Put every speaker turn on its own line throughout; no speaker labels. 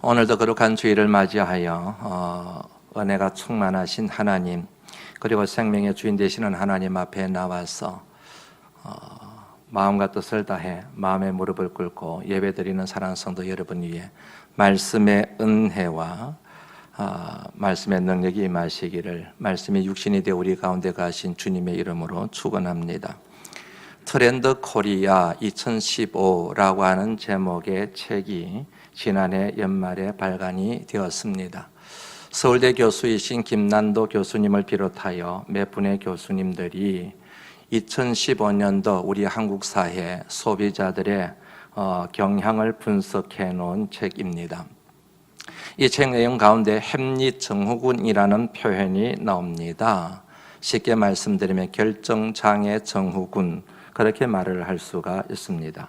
오늘도 거룩한 주일을 맞이하여 은혜가 충만하신 하나님, 그리고 생명의 주인 되시는 하나님 앞에 나와서 마음과 뜻을 다해 마음의 무릎을 꿇고 예배드리는 사랑하는 성도 여러분 위해 말씀의 은혜와 말씀의 능력이 임하시기를, 말씀이 육신이 되어 우리 가운데 가신 주님의 이름으로 축원합니다. 트렌드 코리아 2015라고 하는 제목의 책이 지난해 연말에 발간이 되었습니다. 서울대 교수이신 김난도 교수님을 비롯하여 몇 분의 교수님들이 2015년도 우리 한국 사회 소비자들의 경향을 분석해 놓은 책입니다. 이 책 내용 가운데 햄릿증후군이라는 표현이 나옵니다. 쉽게 말씀드리면 결정장애 증후군, 그렇게 말을 할 수가 있습니다.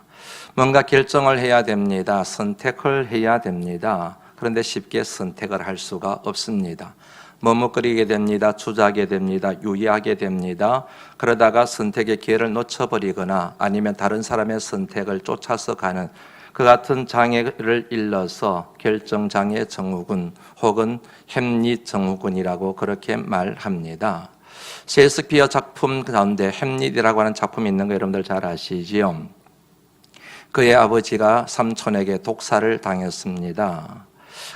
뭔가 결정을 해야 됩니다. 선택을 해야 됩니다. 그런데 쉽게 선택을 할 수가 없습니다. 머뭇거리게 됩니다. 주저하게 됩니다. 유의하게 됩니다. 그러다가 선택의 기회를 놓쳐버리거나 아니면 다른 사람의 선택을 쫓아서 가는 그 같은 장애를 일러서 결정장애 증후군 혹은 햄릿증후군이라고 그렇게 말합니다. 셰익스피어 작품 가운데 햄릿이라고 하는 작품이 있는 거 여러분들 잘 아시지요? 그의 아버지가 삼촌에게 독살을 당했습니다.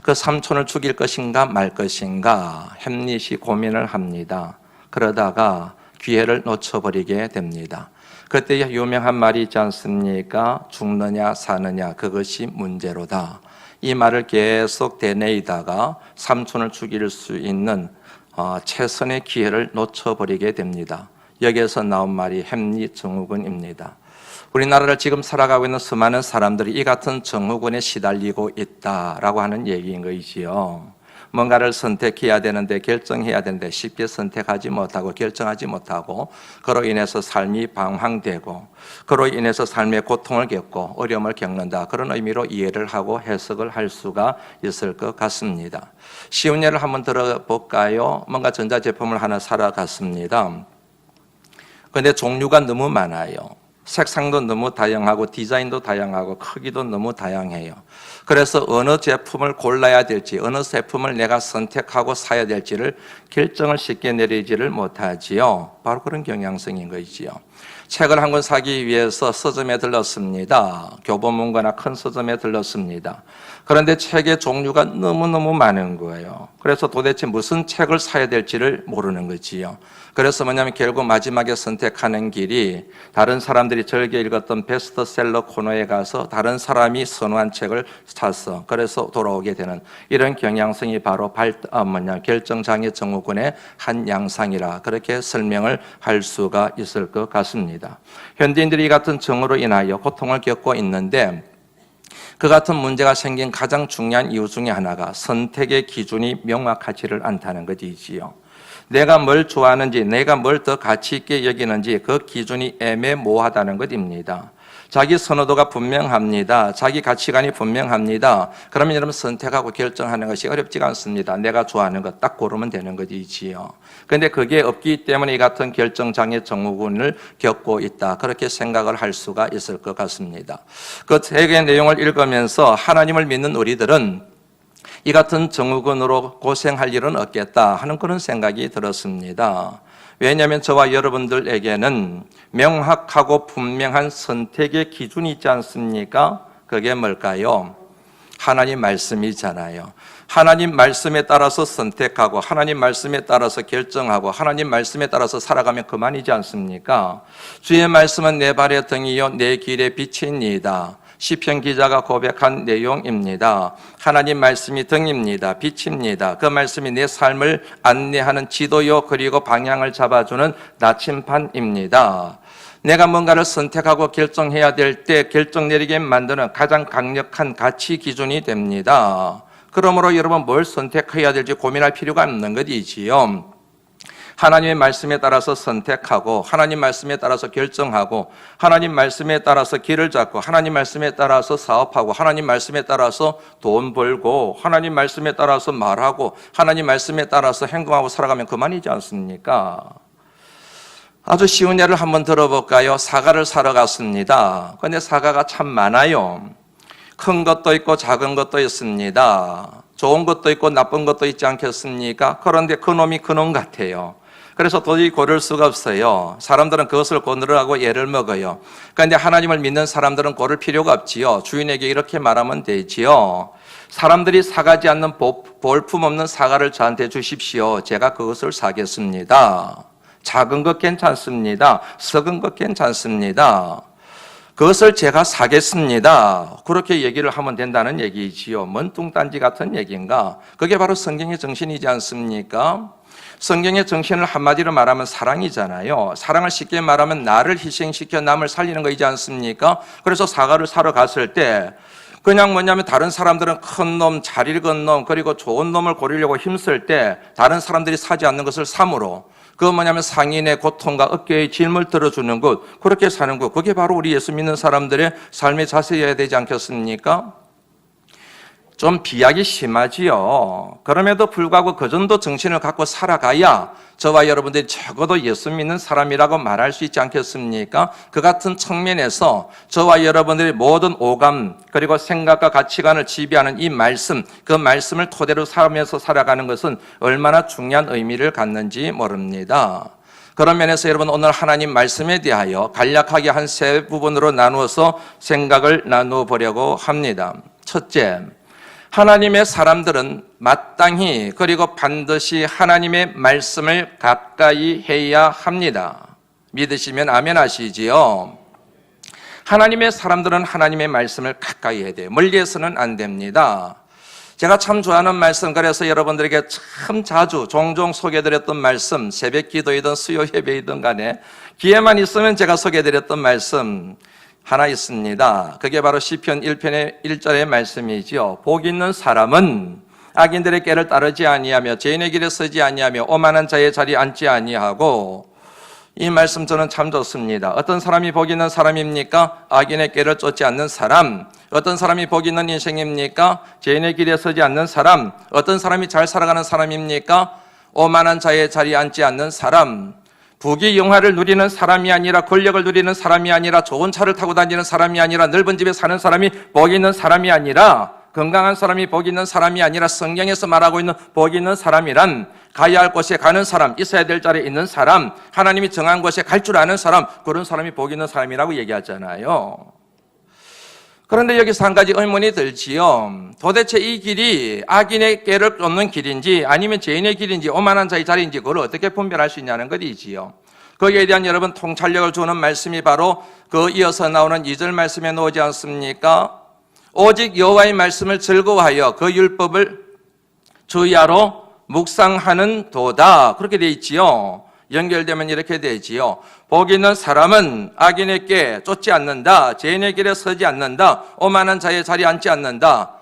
그 삼촌을 죽일 것인가 말 것인가 햄릿이 고민을 합니다. 그러다가 기회를 놓쳐버리게 됩니다. 그때 유명한 말이 있지 않습니까? 죽느냐 사느냐 그것이 문제로다. 이 말을 계속 되뇌이다가 삼촌을 죽일 수 있는 최선의 기회를 놓쳐버리게 됩니다. 여기에서 나온 말이 햄릿증후군입니다. 우리나라를 지금 살아가고 있는 수많은 사람들이 이 같은 증후군에 시달리고 있다라고 하는 얘기인 것이지요. 뭔가를 선택해야 되는데, 결정해야 되는데 쉽게 선택하지 못하고 결정하지 못하고, 그로 인해서 삶이 방황되고 그로 인해서 삶의 고통을 겪고 어려움을 겪는다, 그런 의미로 이해를 하고 해석을 할 수가 있을 것 같습니다. 쉬운 예를 한번 들어볼까요? 뭔가 전자제품을 하나 사러 갔습니다. 그런데 종류가 너무 많아요. 색상도 너무 다양하고 디자인도 다양하고 크기도 너무 다양해요. 그래서 어느 제품을 골라야 될지, 어느 제품을 내가 선택하고 사야 될지를 결정을 쉽게 내리지를 못하지요. 바로 그런 경향성인 것이지요. 책을 한 권 사기 위해서 서점에 들렀습니다. 교보문고나 큰 서점에 들렀습니다. 그런데 책의 종류가 너무너무 많은 거예요. 그래서 도대체 무슨 책을 사야 될지를 모르는 거지요. 그래서 뭐냐면 결국 마지막에 선택하는 길이 다른 사람들이 즐겨 읽었던 베스트셀러 코너에 가서 다른 사람이 선호한 책을 사서 그래서 돌아오게 되는 이런 경향성이 바로 결정장애 증후군의 한 양상이라 그렇게 설명을 할 수가 있을 것 같습니다. 현대인들이 이 같은 증후로 인하여 고통을 겪고 있는데, 그 같은 문제가 생긴 가장 중요한 이유 중에 하나가 선택의 기준이 명확하지를 않다는 것이지요. 내가 뭘 좋아하는지, 내가 뭘 더 가치 있게 여기는지 그 기준이 애매모호하다는 것입니다. 자기 선호도가 분명합니다. 자기 가치관이 분명합니다. 그러면 여러분 선택하고 결정하는 것이 어렵지가 않습니다. 내가 좋아하는 것 딱 고르면 되는 것이지요. 그런데 그게 없기 때문에 이 같은 결정장애 증후군을 겪고 있다, 그렇게 생각을 할 수가 있을 것 같습니다. 그 책의 내용을 읽으면서 하나님을 믿는 우리들은 이 같은 증후군으로 고생할 일은 없겠다 하는 그런 생각이 들었습니다. 왜냐하면 저와 여러분들에게는 명확하고 분명한 선택의 기준이 있지 않습니까? 그게 뭘까요? 하나님 말씀이잖아요. 하나님 말씀에 따라서 선택하고 하나님 말씀에 따라서 결정하고 하나님 말씀에 따라서 살아가면 그만이지 않습니까? 주의 말씀은 내 발의 등이요 내 길의 빛이니이다. 시편 기자가 고백한 내용입니다. 하나님 말씀이 등입니다. 빛입니다. 그 말씀이 내 삶을 안내하는 지도요 그리고 방향을 잡아주는 나침반입니다. 내가 뭔가를 선택하고 결정해야 될 때 결정 내리게 만드는 가장 강력한 가치 기준이 됩니다. 그러므로 여러분 뭘 선택해야 될지 고민할 필요가 없는 것이지요. 하나님의 말씀에 따라서 선택하고 하나님 말씀에 따라서 결정하고 하나님 말씀에 따라서 길을 잡고 하나님 말씀에 따라서 사업하고 하나님 말씀에 따라서 돈 벌고 하나님 말씀에 따라서 말하고 하나님 말씀에 따라서 행동하고 살아가면 그만이지 않습니까? 아주 쉬운 예를 한번 들어볼까요? 사과를 사러 갔습니다. 그런데 사과가 참 많아요. 큰 것도 있고 작은 것도 있습니다. 좋은 것도 있고 나쁜 것도 있지 않겠습니까? 그런데 그놈이 그놈 같아요. 그래서 도저히 고를 수가 없어요. 사람들은 그것을 고르라고 예를 먹어요. 그런데 하나님을 믿는 사람들은 고를 필요가 없지요. 주인에게 이렇게 말하면 되지요. 사람들이 사가지 않는 볼품없는 사과를 저한테 주십시오. 제가 그것을 사겠습니다. 작은 것 괜찮습니다. 썩은 것 괜찮습니다. 그것을 제가 사겠습니다. 그렇게 얘기를 하면 된다는 얘기지요. 뭔 뚱딴지 같은 얘기인가? 그게 바로 성경의 정신이지 않습니까? 성경의 정신을 한마디로 말하면 사랑이잖아요. 사랑을 쉽게 말하면 나를 희생시켜 남을 살리는 거이지 않습니까? 그래서 사과를 사러 갔을 때 그냥 뭐냐면 다른 사람들은 큰 놈, 잘 읽은 놈, 그리고 좋은 놈을 고르려고 힘쓸 때 다른 사람들이 사지 않는 것을 삼으로 그건 뭐냐면 상인의 고통과 어깨의 짐을 들어주는 것, 그렇게 사는 것, 그게 바로 우리 예수 믿는 사람들의 삶의 자세여야 되지 않겠습니까? 좀 비약이 심하지요. 그럼에도 불구하고 그 정도 정신을 갖고 살아가야 저와 여러분들이 적어도 예수 믿는 사람이라고 말할 수 있지 않겠습니까? 그 같은 측면에서 저와 여러분들의 모든 오감 그리고 생각과 가치관을 지배하는 이 말씀, 그 말씀을 토대로 살면서 살아가는 것은 얼마나 중요한 의미를 갖는지 모릅니다. 그런 면에서 여러분 오늘 하나님 말씀에 대하여 간략하게 한 세 부분으로 나누어서 생각을 나누어 보려고 합니다. 첫째, 하나님의 사람들은 마땅히 그리고 반드시 하나님의 말씀을 가까이 해야 합니다. 믿으시면 아멘 하시지요. 하나님의 사람들은 하나님의 말씀을 가까이 해야 돼요. 멀리해서는 안 됩니다. 제가 참 좋아하는 말씀, 그래서 여러분들에게 참 자주 종종 소개해드렸던 말씀, 새벽 기도이든 수요 예배이든 간에 기회만 있으면 제가 소개해드렸던 말씀 하나 있습니다. 그게 바로 시편 1편의 1절의 말씀이지요. 복 있는 사람은 악인들의 꾀를 따르지 아니하며 죄인의 길에 서지 아니하며 오만한 자의 자리에 앉지 아니하고, 이 말씀 저는 참 좋습니다. 어떤 사람이 복 있는 사람입니까? 악인의 꾀를 쫓지 않는 사람. 어떤 사람이 복 있는 인생입니까? 죄인의 길에 서지 않는 사람. 어떤 사람이 잘 살아가는 사람입니까? 오만한 자의 자리에 앉지 않는 사람. 부귀 영화를 누리는 사람이 아니라, 권력을 누리는 사람이 아니라, 좋은 차를 타고 다니는 사람이 아니라, 넓은 집에 사는 사람이 복 있는 사람이 아니라, 건강한 사람이 복 있는 사람이 아니라, 성경에서 말하고 있는 복 있는 사람이란 가야 할 곳에 가는 사람, 있어야 될 자리에 있는 사람, 하나님이 정한 곳에 갈 줄 아는 사람, 그런 사람이 복 있는 사람이라고 얘기하잖아요. 그런데 여기서 한 가지 의문이 들지요. 도대체 이 길이 악인의 꾀를 쫓는 길인지 아니면 죄인의 길인지 오만한 자의 자리인지 그걸 어떻게 분별할 수 있냐는 것이지요. 거기에 대한 여러분 통찰력을 주는 말씀이 바로 그 이어서 나오는 2절 말씀에 나오지 않습니까? 오직 여호와의 말씀을 즐거워하여 그 율법을 주야로 묵상하는 도다, 그렇게 돼 있지요. 연결되면 이렇게 되지요. 복 있는 사람은 악인의 꾀 쫓지 않는다, 죄인의 길에 서지 않는다, 오만한 자의 자리에 앉지 않는다.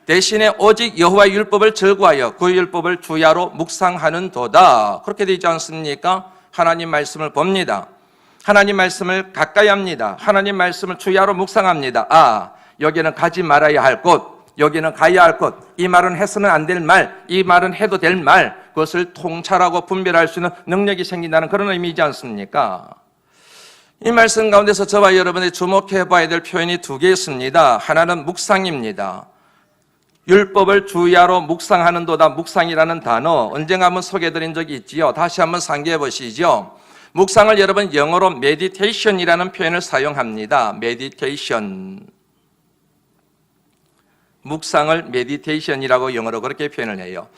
대신에 오직 여호와의 율법을 즐거워하여 그 율법을 주야로 묵상하는 도다, 그렇게 되지 않습니까? 하나님 말씀을 봅니다. 하나님 말씀을 가까이 합니다. 하나님 말씀을 주야로 묵상합니다. 아, 여기는 가지 말아야 할 곳, 여기는 가야 할 곳, 이 말은 해서는 안 될 말, 이 말은 해도 될 말, 그것을 통찰하고 분별할 수 있는 능력이 생긴다는 그런 의미이지 않습니까? 이 말씀 가운데서 저와 여러분이 주목해 봐야 될 표현이 두 개 있습니다. 하나는 묵상입니다. 율법을 주야로 묵상하는 도다, 묵상이라는 단어 언젠가 한번 소개해드린 적이 있지요. 다시 한번 상기해 보시죠. 묵상을 여러분 영어로 meditation이라는 표현을 사용합니다. meditation. 묵상을 meditation이라고 영어로 그렇게 표현을 해요.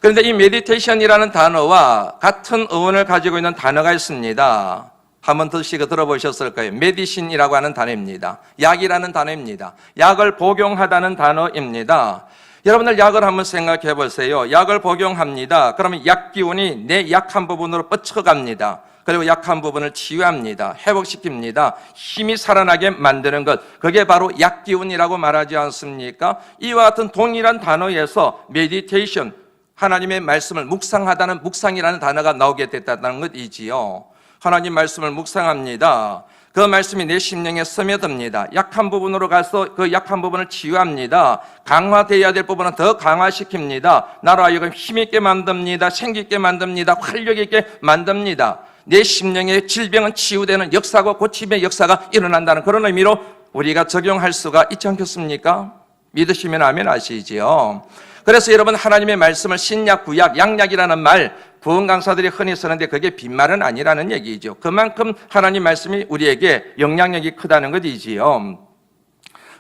그런데 이 meditation이라는 단어와 같은 어원을 가지고 있는 단어가 있습니다. 한번 드시고 들어보셨을 거예요. medicine이라고 하는 단어입니다. 약이라는 단어입니다. 약을 복용하다는 단어입니다. 여러분들 약을 한번 생각해 보세요. 약을 복용합니다. 그러면 약 기운이 내 약한 부분으로 뻗쳐갑니다. 그리고 약한 부분을 치유합니다. 회복시킵니다. 힘이 살아나게 만드는 것, 그게 바로 약기운이라고 말하지 않습니까? 이와 같은 동일한 단어에서 meditation, 하나님의 말씀을 묵상하다는 묵상이라는 단어가 나오게 됐다는 것이지요. 하나님 말씀을 묵상합니다. 그 말씀이 내 심령에 스며듭니다. 약한 부분으로 가서 그 약한 부분을 치유합니다. 강화되어야 될 부분은 더 강화시킵니다. 나로 하여금 힘있게 만듭니다. 생기있게 만듭니다. 활력있게 만듭니다. 내 심령의 질병은 치유되는 역사고 고침의 역사가 일어난다는 그런 의미로 우리가 적용할 수가 있지 않겠습니까? 믿으시면 아멘 하시지요. 그래서 여러분 하나님의 말씀을 신약, 구약, 양약이라는 말 구원 강사들이 흔히 쓰는데 그게 빈말은 아니라는 얘기죠. 그만큼 하나님 말씀이 우리에게 영향력이 크다는 것이지요.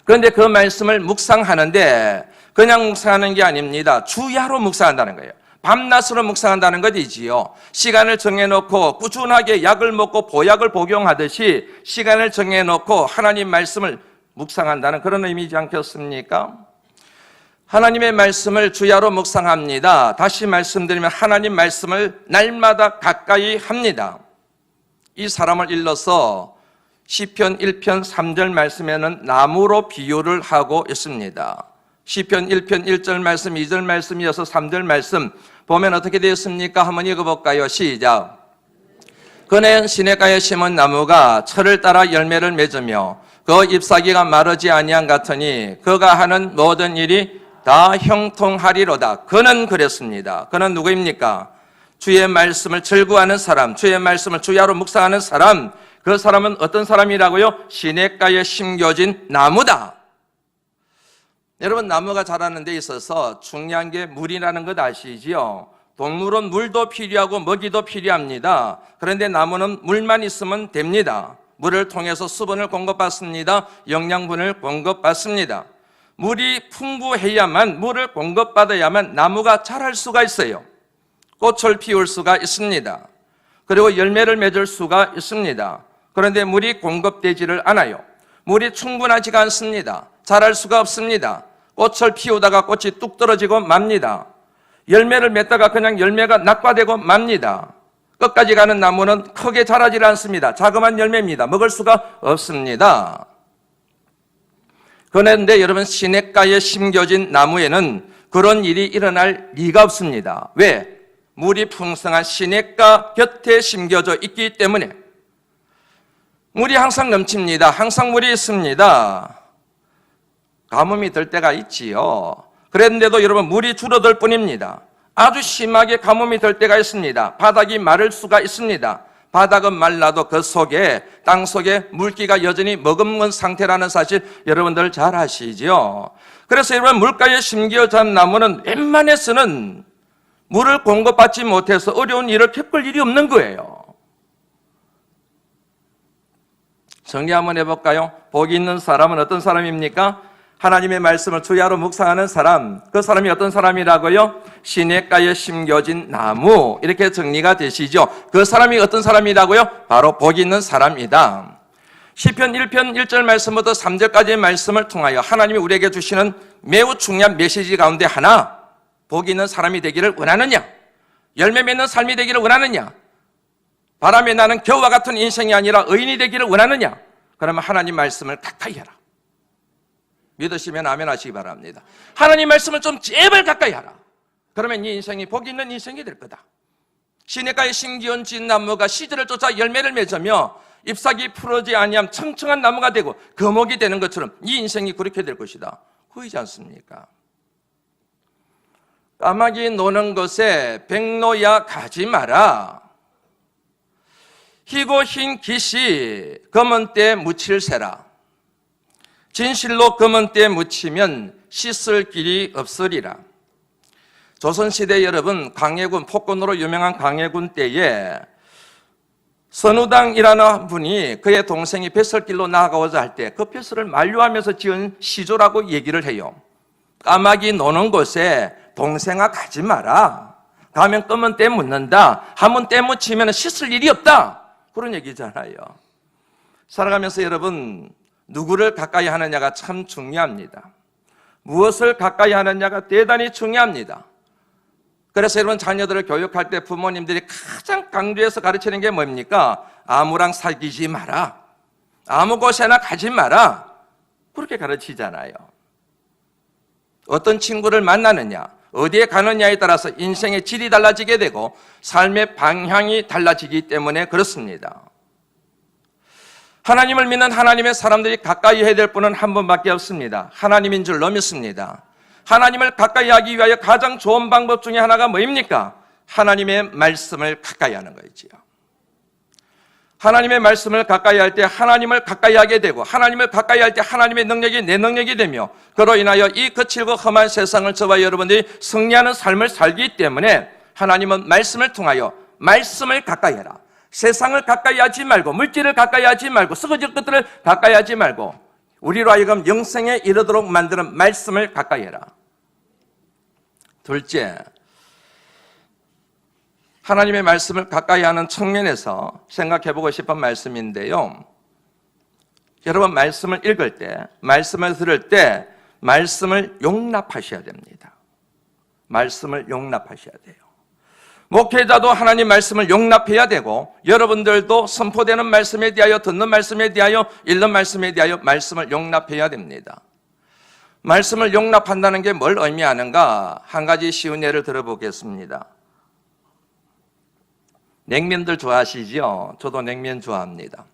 그런데 그 말씀을 묵상하는데 그냥 묵상하는 게 아닙니다. 주야로 묵상한다는 거예요. 밤낮으로 묵상한다는 것이지요. 시간을 정해놓고 꾸준하게 약을 먹고 보약을 복용하듯이 시간을 정해놓고 하나님 말씀을 묵상한다는 그런 의미지 않겠습니까? 하나님의 말씀을 주야로 묵상합니다. 다시 말씀드리면 하나님 말씀을 날마다 가까이 합니다. 이 사람을 일러서 시편 1편 3절 말씀에는 나무로 비유를 하고 있습니다. 시편 1편 1절 말씀, 2절 말씀, 이어서 3절 말씀 보면 어떻게 되었습니까? 한번 읽어볼까요? 시작. 그는 시냇가에 심은 나무가 철을 따라 열매를 맺으며 그 잎사귀가 마르지 아니한 같으니 그가 하는 모든 일이 다 형통하리로다. 그는 그랬습니다. 그는 누구입니까? 주의 말씀을 즐거워하는 사람, 주의 말씀을 주야로 묵상하는 사람, 그 사람은 어떤 사람이라고요? 시냇가에 심겨진 나무다. 여러분, 나무가 자라는 데 있어서 중요한 게 물이라는 것 아시지요? 동물은 물도 필요하고 먹이도 필요합니다. 그런데 나무는 물만 있으면 됩니다. 물을 통해서 수분을 공급받습니다. 영양분을 공급받습니다. 물이 풍부해야만, 물을 공급받아야만 나무가 자랄 수가 있어요. 꽃을 피울 수가 있습니다. 그리고 열매를 맺을 수가 있습니다. 그런데 물이 공급되지를 않아요. 물이 충분하지가 않습니다. 자랄 수가 없습니다. 꽃을 피우다가 꽃이 뚝 떨어지고 맙니다. 열매를 맺다가 그냥 열매가 낙과되고 맙니다. 끝까지 가는 나무는 크게 자라지 않습니다. 자그마한 열매입니다. 먹을 수가 없습니다. 그런데 여러분, 시냇가에 심겨진 나무에는 그런 일이 일어날 리가 없습니다. 왜? 물이 풍성한 시냇가 곁에 심겨져 있기 때문에. 물이 항상 넘칩니다. 항상 물이 있습니다. 가뭄이 들 때가 있지요. 그랬는데도 여러분, 물이 줄어들 뿐입니다. 아주 심하게 가뭄이 들 때가 있습니다. 바닥이 마를 수가 있습니다. 바닥은 말라도 그 속에, 땅 속에 물기가 여전히 머금은 상태라는 사실 여러분들 잘 아시죠? 그래서 여러분, 물가에 심겨진 나무는 웬만해서는 물을 공급받지 못해서 어려운 일을 겪을 일이 없는 거예요. 정리 한번 해볼까요? 복이 있는 사람은 어떤 사람입니까? 하나님의 말씀을 주야로 묵상하는 사람, 그 사람이 어떤 사람이라고요? 시냇가에 심겨진 나무, 이렇게 정리가 되시죠. 그 사람이 어떤 사람이라고요? 바로 복이 있는 사람이다. 시편 1편 1절 말씀부터 3절까지의 말씀을 통하여 하나님이 우리에게 주시는 매우 중요한 메시지 가운데 하나, 복이 있는 사람이 되기를 원하느냐? 열매 맺는 삶이 되기를 원하느냐? 바람에 나는 겨우와 같은 인생이 아니라 의인이 되기를 원하느냐? 그러면 하나님 말씀을 가까이 하라. 믿으시면 아멘 하시기 바랍니다. 하나님 말씀을 좀 제발 가까이 하라. 그러면 이 인생이 복이 있는 인생이 될 거다. 시냇가에 심겨진 나무가 시절을 쫓아 열매를 맺으며 잎사귀 풀어지 아니함 청청한 나무가 되고 거목이 되는 것처럼 이 인생이 그렇게 될 것이다. 보이지 않습니까? 까마귀 노는 곳에 백로야 가지 마라. 희고 흰 깃이 검은 때 묻힐세라. 진실로 검은 때 묻히면 씻을 길이 없으리라. 조선시대 여러분, 광해군, 폭군으로 유명한 광해군 때에 선우당이라는 분이 그의 동생이 뱃설길로 나아가고자 할 때 그 뱃설을 만류하면서 지은 시조라고 얘기를 해요. 까마귀 노는 곳에 동생아 가지 마라. 가면 검은 때 묻는다. 한번 때 묻히면 씻을 일이 없다. 그런 얘기잖아요. 살아가면서 여러분, 누구를 가까이 하느냐가 참 중요합니다. 무엇을 가까이 하느냐가 대단히 중요합니다. 그래서 여러분, 자녀들을 교육할 때 부모님들이 가장 강조해서 가르치는 게 뭡니까? 아무랑 사귀지 마라. 아무 곳에나 가지 마라. 그렇게 가르치잖아요. 어떤 친구를 만나느냐, 어디에 가느냐에 따라서 인생의 질이 달라지게 되고 삶의 방향이 달라지기 때문에 그렇습니다. 하나님을 믿는 하나님의 사람들이 가까이 해야 될 분은 한 분밖에 없습니다. 하나님인 줄로 믿습니다. 하나님을 가까이 하기 위하여 가장 좋은 방법 중에 하나가 뭐입니까? 하나님의 말씀을 가까이 하는 거지요. 하나님의 말씀을 가까이 할 때 하나님을 가까이 하게 되고, 하나님을 가까이 할 때 하나님의 능력이 내 능력이 되며, 그로 인하여 이 거칠고 험한 세상을 저와 여러분들이 승리하는 삶을 살기 때문에 하나님은 말씀을 통하여 말씀을 가까이 해라. 세상을 가까이 하지 말고, 물질을 가까이 하지 말고, 썩어질 것들을 가까이 하지 말고, 우리로 하여금 영생에 이르도록 만드는 말씀을 가까이 해라. 둘째, 하나님의 말씀을 가까이 하는 측면에서 생각해 보고 싶은 말씀인데요. 여러분, 말씀을 읽을 때, 말씀을 들을 때 말씀을 용납하셔야 됩니다. 말씀을 용납하셔야 돼요. 목회자도 하나님 말씀을 용납해야 되고, 여러분들도 선포되는 말씀에 대하여, 듣는 말씀에 대하여, 읽는 말씀에 대하여 말씀을 용납해야 됩니다. 말씀을 용납한다는 게 뭘 의미하는가? 한 가지 쉬운 예를 들어보겠습니다. 냉면들 좋아하시죠? 저도 냉면 좋아합니다.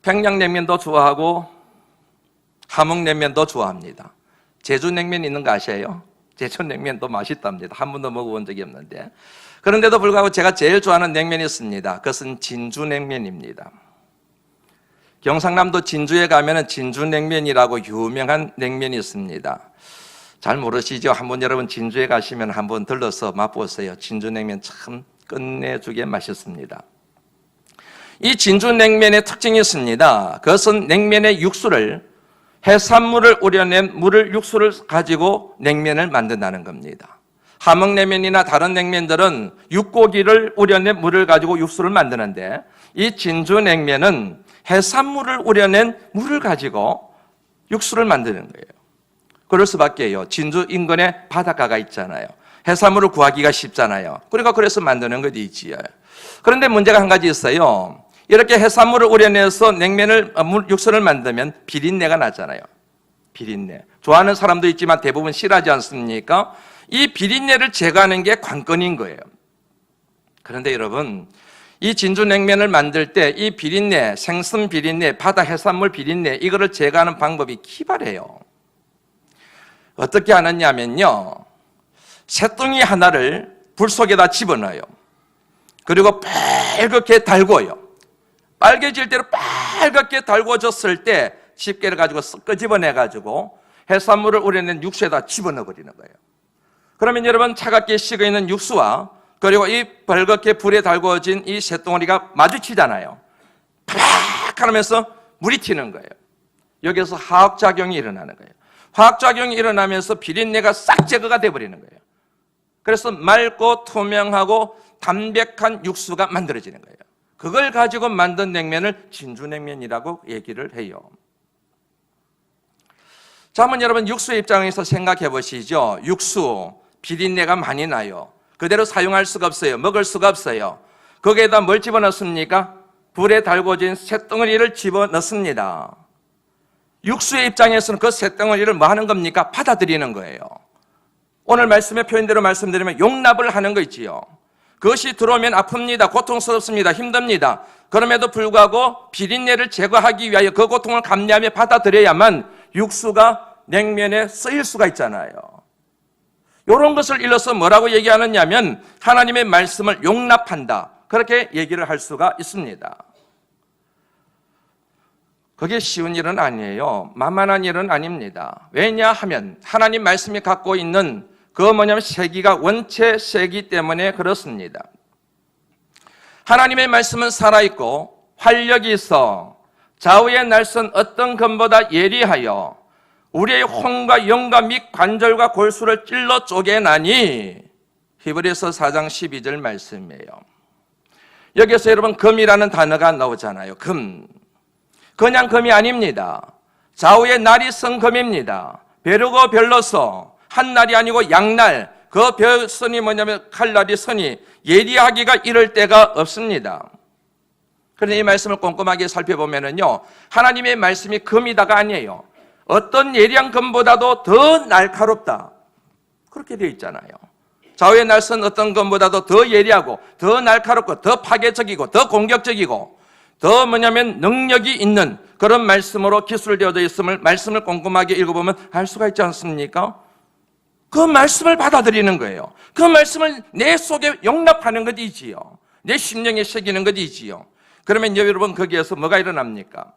평양냉면도 좋아하고 함흥냉면도 좋아합니다. 제주냉면 있는 거 아세요? 제주냉면도 맛있답니다. 한 번도 먹어본 적이 없는데. 그런데도 불구하고 제가 제일 좋아하는 냉면이 있습니다. 그것은 진주냉면입니다. 경상남도 진주에 가면 진주냉면이라고 유명한 냉면이 있습니다. 잘 모르시죠? 한번 여러분 진주에 가시면 한번 들러서 맛보세요. 진주냉면 참 끝내주게 맛있습니다. 이 진주냉면의 특징이 있습니다. 그것은 냉면의 육수를, 해산물을 우려낸 물을 육수를 가지고 냉면을 만든다는 겁니다. 함흥냉면이나 다른 냉면들은 육고기를 우려낸 물을 가지고 육수를 만드는데, 이 진주냉면은 해산물을 우려낸 물을 가지고 육수를 만드는 거예요. 그럴 수밖에요. 진주 인근에 바닷가가 있잖아요. 해산물을 구하기가 쉽잖아요. 그러니까 그래서 만드는 것이지요. 그런데 문제가 한 가지 있어요. 이렇게 해산물을 우려내서 냉면을, 육수를 만들면 비린내가 나잖아요. 비린내. 좋아하는 사람도 있지만 대부분 싫어하지 않습니까? 이 비린내를 제거하는 게 관건인 거예요. 그런데 여러분, 이 진주냉면을 만들 때 이 비린내, 생선 비린내, 바다 해산물 비린내, 이거를 제거하는 방법이 기발해요. 어떻게 하느냐면요, 새똥이 하나를 불 속에다 집어넣어요. 그리고 빨갛게 달궈요. 빨개질 대로 빨갛게 달궈졌을 때 집게를 가지고 쓱 끄집어내가지고 해산물을 우려낸 육수에다 집어넣어버리는 거예요. 그러면 여러분, 차갑게 식어있는 육수와 그리고 이 빨갛게 불에 달궈진 이 새덩어리가 마주치잖아요. 파락 하면서 물이 튀는 거예요. 여기서 화학작용이 일어나는 거예요. 화학작용이 일어나면서 비린내가 싹 제거가 돼버리는 거예요. 그래서 맑고 투명하고 담백한 육수가 만들어지는 거예요. 그걸 가지고 만든 냉면을 진주냉면이라고 얘기를 해요. 자, 한번 여러분 육수의 입장에서 생각해 보시죠. 육수, 비린내가 많이 나요. 그대로 사용할 수가 없어요. 먹을 수가 없어요. 거기에다 뭘 집어넣습니까? 불에 달궈진 쇳덩어리를 집어넣습니다. 육수의 입장에서는 그 쇳덩어리를 뭐 하는 겁니까? 받아들이는 거예요. 오늘 말씀의 표현대로 말씀드리면 용납을 하는 거 있지요. 그것이 들어오면 아픕니다. 고통스럽습니다. 힘듭니다. 그럼에도 불구하고 비린내를 제거하기 위하여 그 고통을 감내하며 받아들여야만 육수가 냉면에 쓰일 수가 있잖아요. 이런 것을 일러서 뭐라고 얘기하느냐면 하나님의 말씀을 용납한다. 그렇게 얘기를 할 수가 있습니다. 그게 쉬운 일은 아니에요. 만만한 일은 아닙니다. 왜냐하면 하나님 말씀이 갖고 있는 그 뭐냐면 세기가 원체 세기 때문에 그렇습니다. 하나님의 말씀은 살아있고 활력이 있어 좌우의 날선 어떤 검보다 예리하여 우리의 혼과 영과 및 관절과 골수를 찔러 쪼개나니, 히브리서 4장 12절 말씀이에요. 여기서 여러분 금이라는 단어가 나오잖아요. 금. 그냥 금이 아닙니다. 좌우의 날이 선 금입니다. 벼르고 별로서 한 날이 아니고 양날, 그 별선이 뭐냐면 칼날이 선이 예리하기가 이를 데가 없습니다. 그런데 이 말씀을 꼼꼼하게 살펴보면요, 하나님의 말씀이 금이다가 아니에요. 어떤 예리한 금보다도 더 날카롭다. 그렇게 되어 있잖아요. 좌우의 날선 어떤 금보다도 더 예리하고 더 날카롭고 더 파괴적이고 더 공격적이고 더 뭐냐면 능력이 있는 그런 말씀으로 기술되어져 있음을 말씀을 꼼꼼하게 읽어보면 알 수가 있지 않습니까? 그 말씀을 받아들이는 거예요. 그 말씀을 내 속에 용납하는 것이지요. 내 심령에 새기는 것이지요. 그러면 여러분 거기에서 뭐가 일어납니까?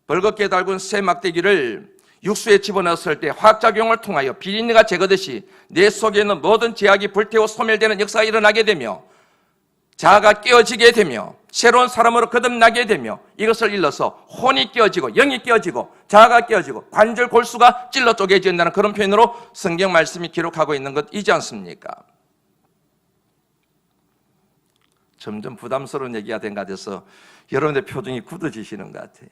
벌겋게 달군 새 막대기를 육수에 집어넣었을 때 화학작용을 통하여 비린내가 제거듯이 내 속에 있는 모든 제약이 불태워 소멸되는 역사가 일어나게 되며 자아가 깨어지게 되며 새로운 사람으로 거듭나게 되며 이것을 일러서 혼이 깨어지고 영이 깨어지고 자아가 깨어지고 관절 골수가 찔러 쪼개진다는 그런 표현으로 성경 말씀이 기록하고 있는 것이지 않습니까? 점점 부담스러운 얘기가 된 것 같아서 여러분의 표정이 굳어지시는 것 같아요.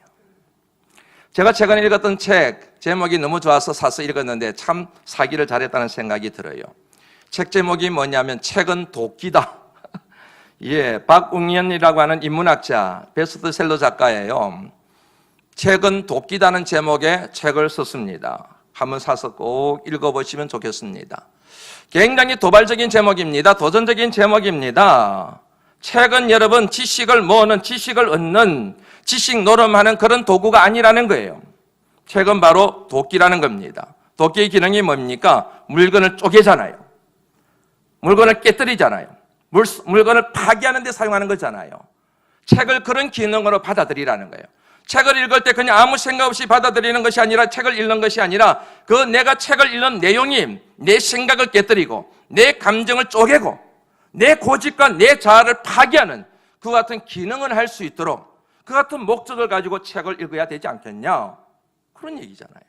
제가 최근에 읽었던 책 제목이 너무 좋아서 사서 읽었는데 참 사기를 잘했다는 생각이 들어요. 책 제목이 뭐냐면 책은 도끼다. 예, 박웅현이라고 하는 인문학자, 베스트셀러 작가예요. 책은 도끼다는 제목의 책을 썼습니다. 한번 사서 꼭 읽어보시면 좋겠습니다. 굉장히 도발적인 제목입니다. 도전적인 제목입니다. 책은 여러분 지식을 모으는, 지식을 얻는, 지식 노름하는 그런 도구가 아니라는 거예요. 책은 바로 도끼라는 겁니다. 도끼의 기능이 뭡니까? 물건을 쪼개잖아요. 물건을 깨뜨리잖아요. 물건을 파괴하는 데 사용하는 거잖아요. 책을 그런 기능으로 받아들이라는 거예요. 책을 읽을 때 그냥 아무 생각 없이 받아들이는 것이 아니라, 책을 읽는 것이 아니라 그 내가 책을 읽는 내용이 내 생각을 깨뜨리고 내 감정을 쪼개고 내 고집과 내 자아를 파괴하는 그 같은 기능을 할 수 있도록 그 같은 목적을 가지고 책을 읽어야 되지 않겠냐, 그런 얘기잖아요.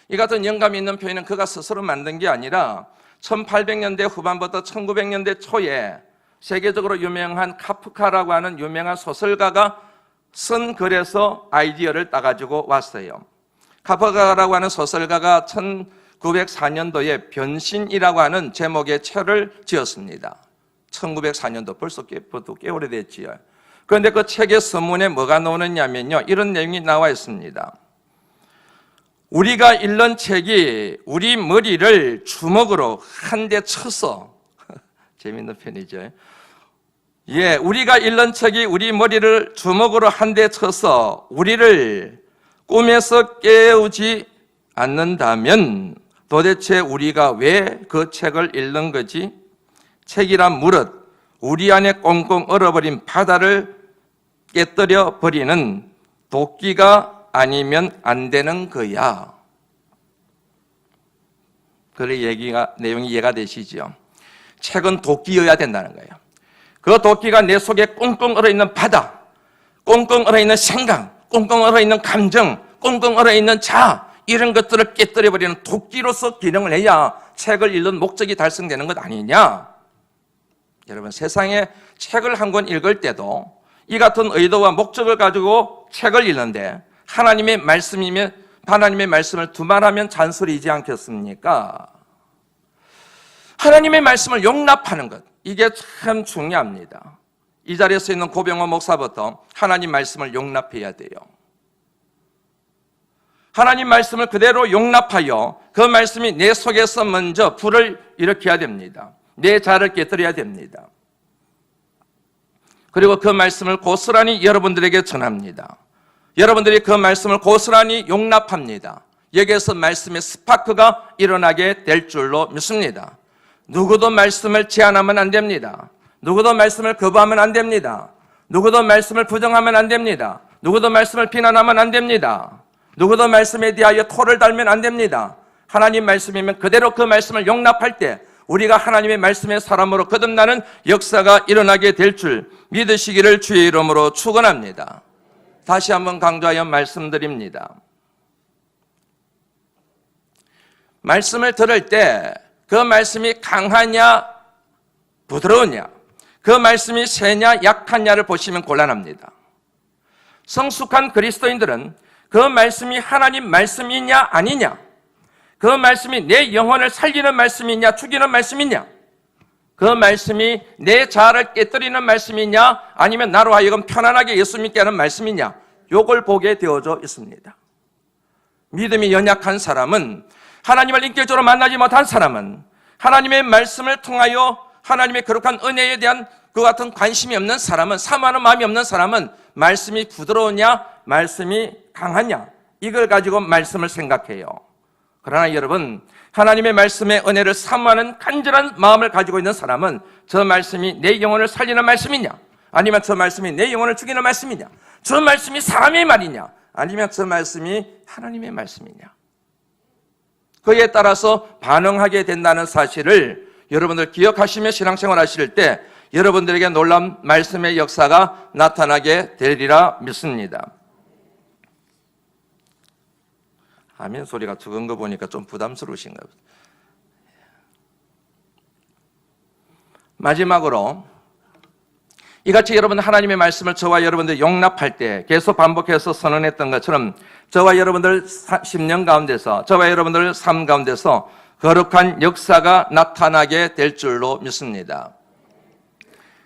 이 같은 영감이 있는 표현은 그가 스스로 만든 게 아니라 1800년대 후반부터 1900년대 초에 세계적으로 유명한 카프카라고 하는 유명한 소설가가 쓴 글에서 아이디어를 따가지고 왔어요. 카프카라고 하는 소설가가 1904년도에 변신이라고 하는 제목의 책을 지었습니다. 1904년도, 벌써 꽤 오래됐지요. 그런데 그 책의 서문에 뭐가 나오느냐면요, 이런 내용이 나와 있습니다. 우리가 읽는 책이 우리 머리를 주먹으로 한 대 쳐서 재밌는 편이죠. 예, 우리가 읽는 책이 우리 머리를 주먹으로 한 대 쳐서 우리를 꿈에서 깨우지 않는다면 도대체 우리가 왜 그 책을 읽는 거지? 책이란 무릇 우리 안에 꽁꽁 얼어버린 바다를 깨뜨려 버리는 도끼가 아니면 안 되는 거야. 그래, 내용이 이해가 되시죠? 책은 도끼여야 된다는 거예요. 그 도끼가 내 속에 꽁꽁 얼어있는 바다, 꽁꽁 얼어있는 생각, 꽁꽁 얼어있는 감정, 꽁꽁 얼어있는 자아, 이런 것들을 깨뜨려버리는 도끼로서 기능을 해야 책을 읽는 목적이 달성되는 것 아니냐? 여러분, 세상에 책을 한 권 읽을 때도 이 같은 의도와 목적을 가지고 책을 읽는데 하나님의 말씀이면, 하나님의 말씀을 두말하면 잔소리이지 않겠습니까? 하나님의 말씀을 용납하는 것, 이게 참 중요합니다. 이 자리에서 있는 고병호 목사부터 하나님 말씀을 용납해야 돼요. 하나님 말씀을 그대로 용납하여 그 말씀이 내 속에서 먼저 불을 일으켜야 됩니다. 내 자아를 깨뜨려야 됩니다. 그리고 그 말씀을 고스란히 여러분들에게 전합니다. 여러분들이 그 말씀을 고스란히 용납합니다. 여기에서 말씀의 스파크가 일어나게 될 줄로 믿습니다. 누구도 말씀을 제한하면 안 됩니다. 누구도 말씀을 거부하면 안 됩니다. 누구도 말씀을 부정하면 안 됩니다. 누구도 말씀을 비난하면 안 됩니다. 누구도 말씀에 대하여 토를 달면 안 됩니다. 하나님 말씀이면 그대로 그 말씀을 용납할 때 우리가 하나님의 말씀의 사람으로 거듭나는 역사가 일어나게 될 줄 믿으시기를 주의 이름으로 축원합니다. 다시 한번 강조하여 말씀드립니다. 말씀을 들을 때 그 말씀이 강하냐 부드러우냐, 그 말씀이 세냐 약하냐를 보시면 곤란합니다. 성숙한 그리스도인들은 그 말씀이 하나님 말씀이냐 아니냐, 그 말씀이 내 영혼을 살리는 말씀이냐 죽이는 말씀이냐, 그 말씀이 내 자아를 깨뜨리는 말씀이냐 아니면 나로 하여금 편안하게 예수 믿게 하는 말씀이냐, 요걸 보게 되어져 있습니다. 믿음이 연약한 사람은, 하나님을 인격적으로 만나지 못한 사람은 하나님의 말씀을 통하여 하나님의 거룩한 은혜에 대한 그 같은 관심이 없는 사람은, 사모하는 마음이 없는 사람은 말씀이 부드러우냐 말씀이 강하냐 이걸 가지고 말씀을 생각해요. 그러나 여러분, 하나님의 말씀의 은혜를 사모하는 간절한 마음을 가지고 있는 사람은 저 말씀이 내 영혼을 살리는 말씀이냐, 아니면 저 말씀이 내 영혼을 죽이는 말씀이냐, 저 말씀이 사람의 말이냐, 아니면 저 말씀이 하나님의 말씀이냐, 그에 따라서 반응하게 된다는 사실을 여러분들 기억하시며 신앙생활 하실 때 여러분들에게 놀라운 말씀의 역사가 나타나게 되리라 믿습니다. 아멘 소리가 적은 거 보니까 좀 부담스러우신가 보다. 마지막으로 이같이 여러분 하나님의 말씀을 저와 여러분들 용납할 때 계속 반복해서 선언했던 것처럼 저와 여러분들 10년 가운데서, 저와 여러분들 삶 가운데서 거룩한 역사가 나타나게 될 줄로 믿습니다.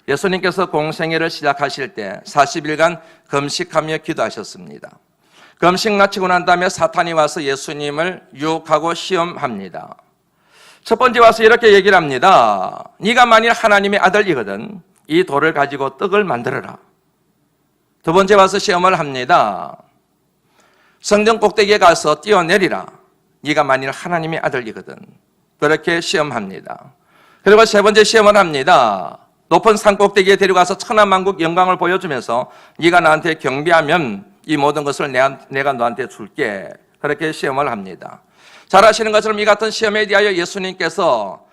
예수님께서 공생애를 시작하실 때 40일간 금식하며 기도하셨습니다. 금식 마치고 난 다음에 사탄이 와서 예수님을 유혹하고 시험합니다. 첫 번째 와서 이렇게 얘기를 합니다. 네가 만일 하나님의 아들이거든 이 돌을 가지고 떡을 만들어라. 두 번째 와서 시험을 합니다. 성전 꼭대기에 가서 뛰어내리라. 네가 만일 하나님의 아들이거든. 그렇게 시험합니다. 그리고 세 번째 시험을 합니다. 높은 산 꼭대기에 데려가서 천하만국 영광을 보여주면서 네가 나한테 경배하면 이 모든 것을 내가 너한테 줄게. 그렇게 시험을 합니다. 잘 아시는 것처럼 이 같은 시험에 대하여 예수님께서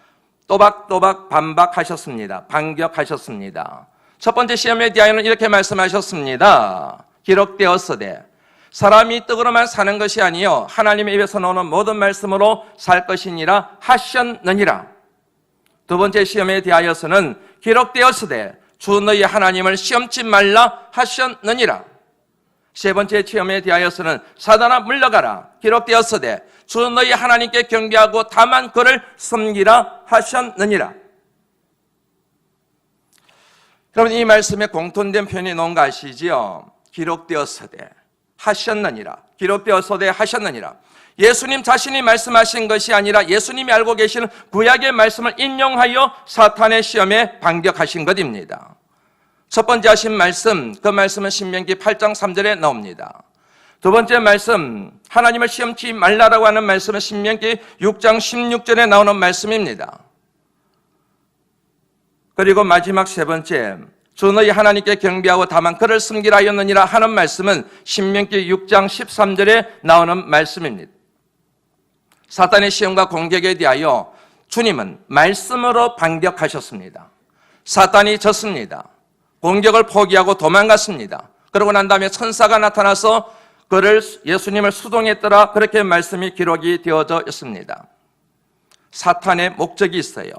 또박또박 반박하셨습니다. 반격하셨습니다. 첫 번째 시험에 대하여는 이렇게 말씀하셨습니다. 기록되었으되 사람이 떡으로만 사는 것이 아니요 하나님의 입에서 나오는 모든 말씀으로 살 것이니라 하셨느니라. 두 번째 시험에 대하여서는 기록되었으되 주 너희 하나님을 시험치 말라 하셨느니라. 세 번째 시험에 대하여서는 사단아 물러가라. 기록되었으되 주 너희 하나님께 경배하고 다만 그를 섬기라 하셨느니라. 여러분 이 말씀에 공통된 표현이 나온 거 아시지요? 기록되었으되 하셨느니라. 기록되었으되 하셨느니라. 예수님 자신이 말씀하신 것이 아니라 예수님이 알고 계시는 구약의 말씀을 인용하여 사탄의 시험에 반격하신 것입니다. 첫 번째 하신 말씀, 그 말씀은 신명기 8장 3절에 나옵니다. 두 번째 말씀, 하나님을 시험치 말라라고 하는 말씀은 신명기 6장 16절에 나오는 말씀입니다. 그리고 마지막 세 번째, 주 너희 하나님께 경배하고 다만 그를 섬기라 하였느니라 하는 말씀은 신명기 6장 13절에 나오는 말씀입니다. 사탄의 시험과 공격에 대하여 주님은 말씀으로 반격하셨습니다. 사탄이 졌습니다. 공격을 포기하고 도망갔습니다. 그러고 난 다음에 천사가 나타나서 그를 예수님을 수동했더라. 그렇게 말씀이 기록이 되어져 있습니다. 사탄의 목적이 있어요.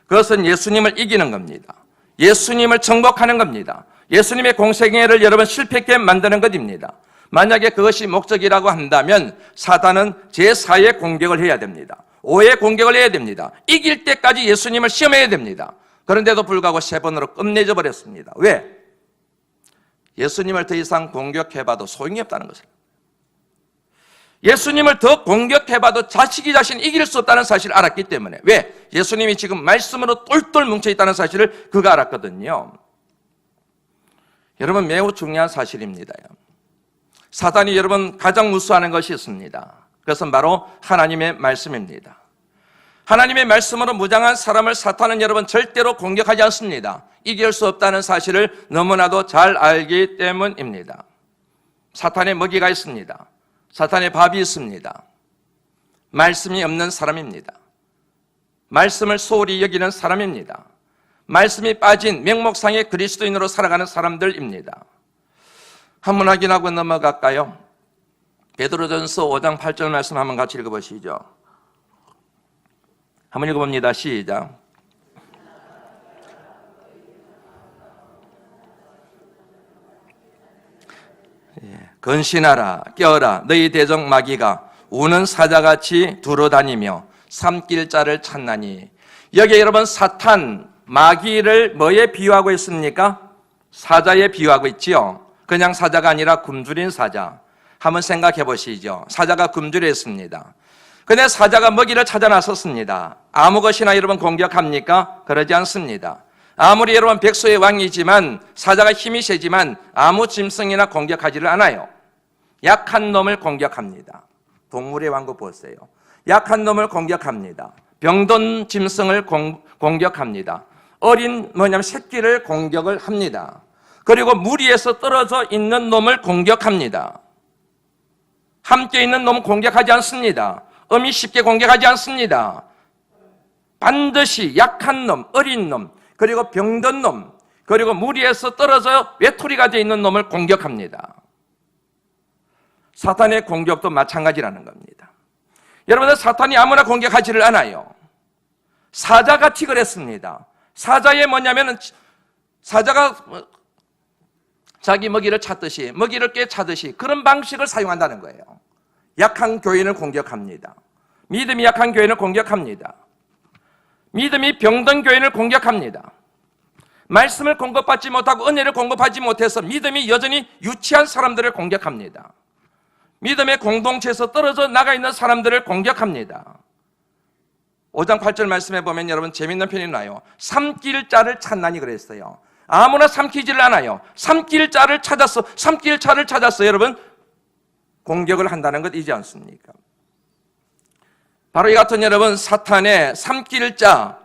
그것은 예수님을 이기는 겁니다. 예수님을 정복하는 겁니다. 예수님의 공생애를 여러분 실패하게 만드는 것입니다. 만약에 그것이 목적이라고 한다면 사탄은 제4의 공격을 해야 됩니다. 5의 공격을 해야 됩니다. 이길 때까지 예수님을 시험해야 됩니다. 그런데도 불구하고 3번으로 끝내줘 버렸습니다. 왜? 예수님을 더 이상 공격해봐도 소용이 없다는 것을. 예수님을 더 공격해봐도 자신이 이길 수 없다는 사실을 알았기 때문에. 왜? 예수님이 지금 말씀으로 똘똘 뭉쳐있다는 사실을 그가 알았거든요. 여러분 매우 중요한 사실입니다. 사탄이 여러분 가장 무수하는 것이 있습니다. 그것은 바로 하나님의 말씀입니다. 하나님의 말씀으로 무장한 사람을 사탄은 여러분 절대로 공격하지 않습니다. 이길 수 없다는 사실을 너무나도 잘 알기 때문입니다. 사탄의 먹이가 있습니다. 사탄의 밥이 있습니다. 말씀이 없는 사람입니다. 말씀을 소홀히 여기는 사람입니다. 말씀이 빠진 명목상의 그리스도인으로 살아가는 사람들입니다. 한번 확인하고 넘어갈까요? 베드로전서 5장 8절 말씀 한번 같이 읽어보시죠. 한번 읽어봅니다. 시작. 근신하라 깨어라 너희 대적 마귀가 우는 사자같이 두루다니며 삼킬 자를 찾나니. 여기에 여러분 사탄 마귀를 뭐에 비유하고 있습니까? 사자에 비유하고 있지요. 그냥 사자가 아니라 굶주린 사자. 한번 생각해 보시죠. 사자가 굶주렸습니다. 근데 사자가 먹이를 찾아 나섰습니다. 아무 것이나 여러분 공격합니까? 그러지 않습니다. 아무리 여러분 백소의 왕이지만 사자가 힘이 세지만 아무 짐승이나 공격하지를 않아요. 약한 놈을 공격합니다. 동물의 왕국 보세요. 약한 놈을 공격합니다. 병든 짐승을 공격합니다. 어린 새끼를 공격을 합니다. 그리고 무리에서 떨어져 있는 놈을 공격합니다. 함께 있는 놈은 공격하지 않습니다. 어미 쉽게 공격하지 않습니다. 반드시 약한 놈, 어린 놈, 그리고 병든 놈, 그리고 무리에서 떨어져 외톨이가 되어 있는 놈을 공격합니다. 사탄의 공격도 마찬가지라는 겁니다. 여러분들, 사탄이 아무나 공격하지를 않아요. 사자같이 그랬습니다. 사자의 뭐냐면은, 사자가 자기 먹이를 찾듯이, 먹이를 꿰차듯이 그런 방식을 사용한다는 거예요. 약한 교인을 공격합니다. 믿음이 약한 교인을 공격합니다. 믿음이 병든 교인을 공격합니다. 말씀을 공급받지 못하고 은혜를 공급하지 못해서 믿음이 여전히 유치한 사람들을 공격합니다. 믿음의 공동체에서 떨어져 나가 있는 사람들을 공격합니다. 5장 8절 말씀해 보면 여러분 재밌는 편이 나요. 삼킬 자를 찾나니 그랬어요. 아무나 삼키지를 않아요. 삼킬 자를 찾았어. 삼킬 자를 찾았어. 여러분, 공격을 한다는 것이지 않습니까? 바로 이 같은 여러분, 사탄의 삼킬 자,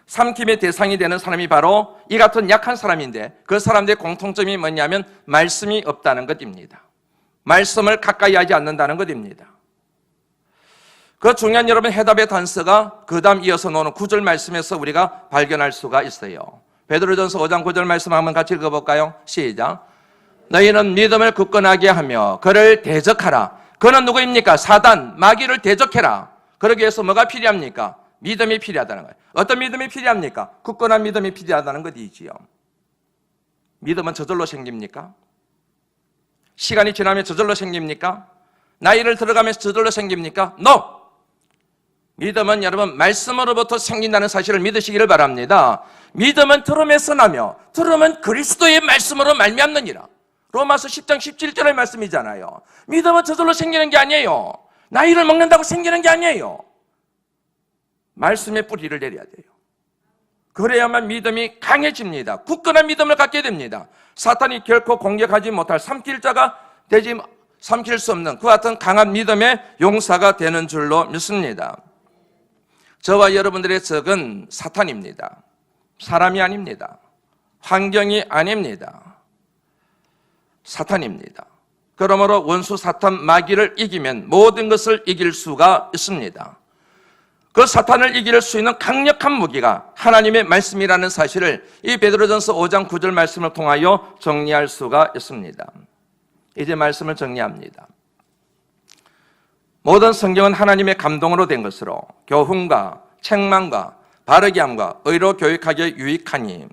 삼킴의 대상이 되는 사람이 바로 이 같은 약한 사람인데, 그 사람들의 공통점이 뭐냐면 말씀이 없다는 것입니다. 말씀을 가까이 하지 않는다는 것입니다. 그 중요한 여러분 해답의 단서가 그 다음 이어서 나오는 9절 말씀에서 우리가 발견할 수가 있어요. 베드로전서 5장 9절 말씀 한번 같이 읽어볼까요? 시작. 너희는 믿음을 굳건하게 하며 그를 대적하라. 그는 누구입니까? 사단, 마귀를 대적해라. 그러기 위해서 뭐가 필요합니까? 믿음이 필요하다는 거예요. 어떤 믿음이 필요합니까? 굳건한 믿음이 필요하다는 것이지요. 믿음은 저절로 생깁니까? 시간이 지나면 저절로 생깁니까? 나이를 들어가면서 저절로 생깁니까? No! 믿음은 여러분 말씀으로부터 생긴다는 사실을 믿으시기를 바랍니다. 믿음은 들음에서 나며 들음은 그리스도의 말씀으로 말미암느니라. 로마서 10장 17절의 말씀이잖아요. 믿음은 저절로 생기는 게 아니에요. 나이를 먹는다고 생기는 게 아니에요. 말씀의 뿌리를 내려야 돼요. 그래야만 믿음이 강해집니다. 굳건한 믿음을 갖게 됩니다. 사탄이 결코 공격하지 못할 삼킬 자가 되지, 삼킬 수 없는 그 같은 강한 믿음의 용사가 되는 줄로 믿습니다. 저와 여러분들의 적은 사탄입니다. 사람이 아닙니다. 환경이 아닙니다. 사탄입니다. 그러므로 원수 사탄 마귀를 이기면 모든 것을 이길 수가 있습니다. 그 사탄을 이길 수 있는 강력한 무기가 하나님의 말씀이라는 사실을 이 베드로전서 5장 9절 말씀을 통하여 정리할 수가 있습니다. 이제 말씀을 정리합니다. 모든 성경은 하나님의 감동으로 된 것으로 교훈과 책망과 바르게 함과 의로 교육하기에 유익하니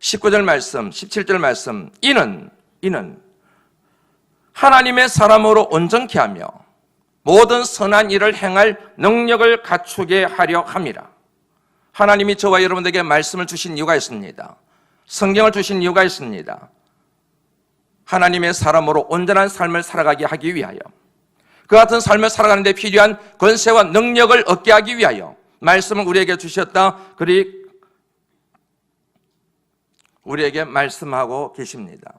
19절 말씀, 17절 말씀 이는 하나님의 사람으로 온전케 하며 모든 선한 일을 행할 능력을 갖추게 하려 함이라. 하나님이 저와 여러분에게 말씀을 주신 이유가 있습니다. 성경을 주신 이유가 있습니다. 하나님의 사람으로 온전한 삶을 살아가게 하기 위하여, 그 같은 삶을 살아가는 데 필요한 권세와 능력을 얻게 하기 위하여 말씀을 우리에게 주셨다. 그리 우리에게 말씀하고 계십니다.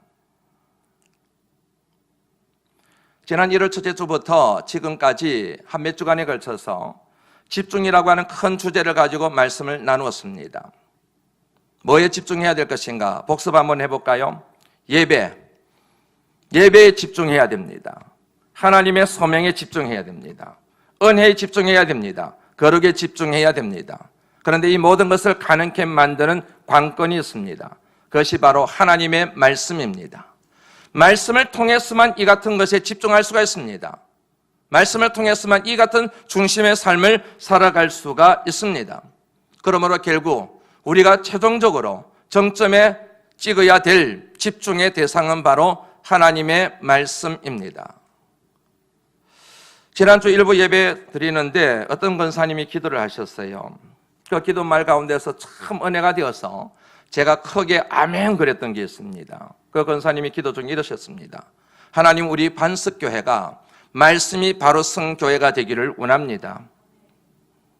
지난 1월 첫째 주부터 지금까지 한 몇 주간에 걸쳐서 집중이라고 하는 큰 주제를 가지고 말씀을 나누었습니다. 뭐에 집중해야 될 것인가? 복습 한번 해볼까요? 예배에 집중해야 됩니다. 하나님의 소명에 집중해야 됩니다. 은혜에 집중해야 됩니다. 거룩에 집중해야 됩니다. 그런데 이 모든 것을 가능케 만드는 관건이 있습니다. 그것이 바로 하나님의 말씀입니다. 말씀을 통해서만 이 같은 것에 집중할 수가 있습니다. 말씀을 통해서만 이 같은 중심의 삶을 살아갈 수가 있습니다. 그러므로 결국 우리가 최종적으로 정점에 찍어야 될 집중의 대상은 바로 하나님의 말씀입니다. 지난주 일부 예배 드리는데 어떤 권사님이 기도를 하셨어요. 그 기도 말 가운데서 참 은혜가 되어서 제가 크게 아멘 그랬던 게 있습니다. 그 권사님이 기도 중에 이러셨습니다. 하나님, 우리 반석교회가 말씀이 바로 선 교회가 되기를 원합니다.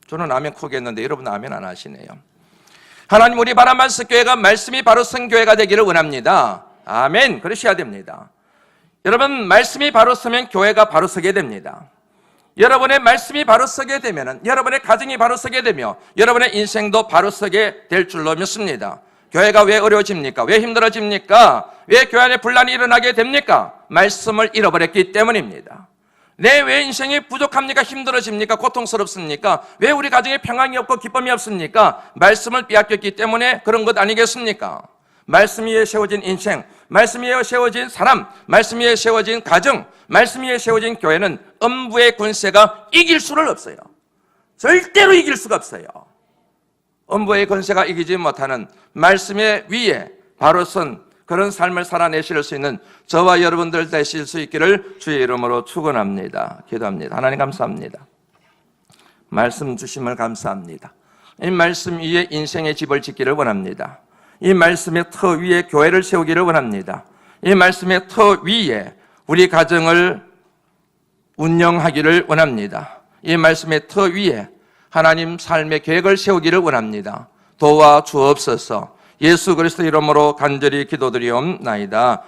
저는 아멘 크게 했는데 여러분 아멘 안 하시네요. 하나님, 우리 반석교회가 말씀이 바로 선 교회가 되기를 원합니다. 아멘 그러셔야 됩니다. 여러분, 말씀이 바로 서면 교회가 바로 서게 됩니다. 여러분의 말씀이 바로 서게 되면은 여러분의 가정이 바로 서게 되며 여러분의 인생도 바로 서게 될 줄로 믿습니다. 교회가 왜 어려워집니까? 왜 힘들어집니까? 왜 교회 안에 분란이 일어나게 됩니까? 말씀을 잃어버렸기 때문입니다. 왜 인생이 부족합니까? 힘들어집니까? 고통스럽습니까? 왜 우리 가정에 평안이 없고 기쁨이 없습니까? 말씀을 빼앗겼기 때문에 그런 것 아니겠습니까? 말씀 위에 세워진 인생, 말씀 위에 세워진 사람, 말씀 위에 세워진 가정, 말씀 위에 세워진 교회는 음부의 권세가 이길 수를 없어요. 절대로 이길 수가 없어요. 음부의 권세가 이기지 못하는 말씀의 위에 바로 선 그런 삶을 살아내실 수 있는 저와 여러분들 되실 수 있기를 주의 이름으로 축원합니다. 기도합니다. 하나님 감사합니다. 말씀 주심을 감사합니다. 이 말씀 위에 인생의 집을 짓기를 원합니다. 이 말씀의 터 위에 교회를 세우기를 원합니다. 이 말씀의 터 위에 우리 가정을 운영하기를 원합니다. 이 말씀의 터 위에 하나님 삶의 계획을 세우기를 원합니다. 도와주옵소서. 예수 그리스도 이름으로 간절히 기도드리옵나이다.